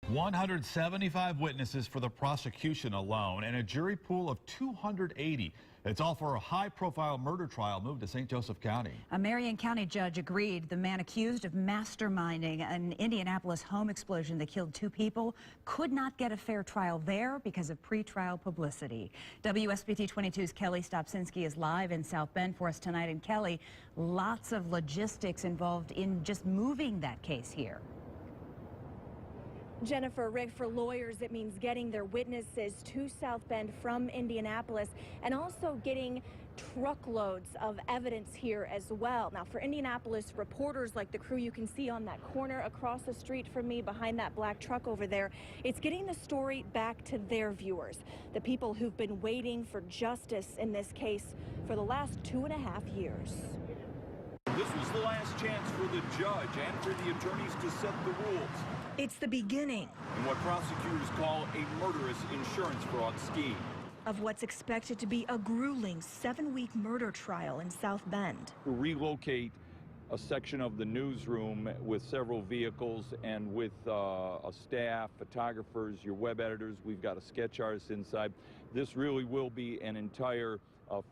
175 witnesses for the prosecution alone and a jury pool of 280. It's all for a high-profile murder trial moved to St. Joseph County. A Marion County judge agreed the man accused of masterminding an Indianapolis home explosion that killed 2 people could not get a fair trial there because of pretrial publicity. WSBT-22's Kelly Stopczynski is live in South Bend for us tonight. And Kelly, lots of logistics involved in just moving that case here. Jennifer, Rick, for lawyers, it means getting their witnesses to South Bend from Indianapolis and also getting truckloads of evidence here as well. Now, for Indianapolis reporters like the crew you can see on that corner across the street from me behind that black truck over there, it's getting the story back to their viewers, the people who've been waiting for justice in this case for the last 2.5 years. This was the last chance for the judge and for the attorneys to set the rules. It's the beginning in what prosecutors call a murderous insurance fraud scheme. Of what's expected to be a grueling 7-week murder trial in South Bend. Relocate a section of the newsroom with several vehicles and with a staff, photographers, your web editors. We've got a sketch artist inside. This really will be an entire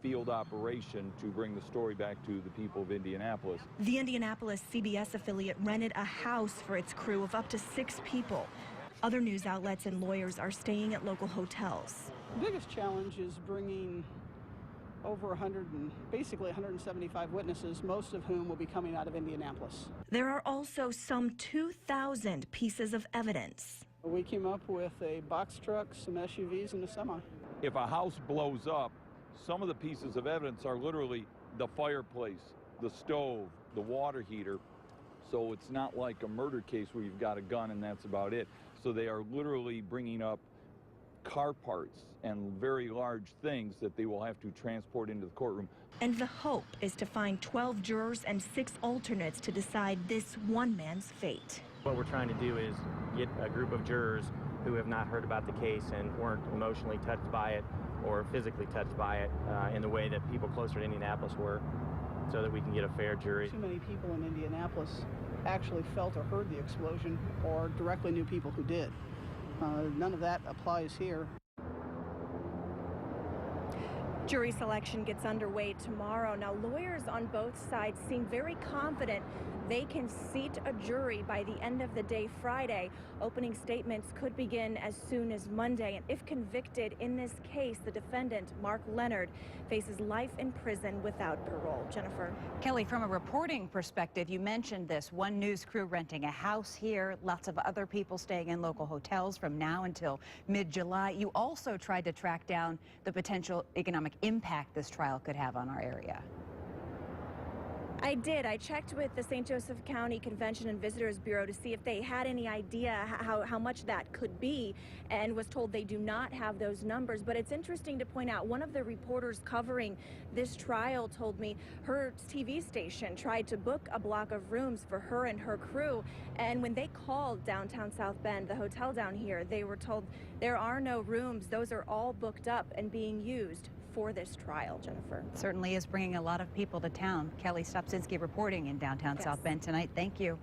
field operation to bring the story back to the people of Indianapolis. The Indianapolis CBS affiliate rented a house for its crew of up to 6 people. Other news outlets and lawyers are staying at local hotels. The biggest challenge is bringing over basically 175 witnesses, most of whom will be coming out of Indianapolis. There are also some 2,000 pieces of evidence. We came up with a box truck, some SUVs, and a semi. If a house blows up, some of the pieces of evidence are literally the fireplace, the stove, the water heater. So it's not like a murder case where you've got a gun and that's about it. So they are literally bringing up car parts and very large things that they will have to transport into the courtroom. And the hope is to find 12 jurors and 6 alternates to decide this one man's fate. What we're trying to do is get a group of jurors who have not heard about the case and weren't emotionally touched by it or physically touched by it in the way that people closer to Indianapolis were, so that we can get a fair jury. Too many people in Indianapolis actually felt or heard the explosion or directly knew people who did. None of that applies here. Jury selection gets underway tomorrow. Now, lawyers on both sides seem very confident they can seat a jury by the end of the day Friday. Opening statements could begin as soon as Monday. And if convicted in this case, the defendant, Mark Leonard, faces life in prison without parole. Jennifer. Kelly, from a reporting perspective, you mentioned this one news crew renting a house here, lots of other people staying in local hotels from now until mid-July. You also tried to track down the potential economic impact this trial could have on our area. I did. I checked with the St. Joseph County Convention and Visitors Bureau to see if they had any idea how much that could be, and was told they do not have those numbers. But it's interesting to point out, one of the reporters covering this trial told me her TV station tried to book a block of rooms for her and her crew, and when they called downtown South Bend, the hotel down here, they were told there are no rooms. Those are all booked up and being used for this trial. Jennifer. Certainly is bringing a lot of people to town. Kelly Stopczynski reporting in downtown South Bend tonight. Thank you.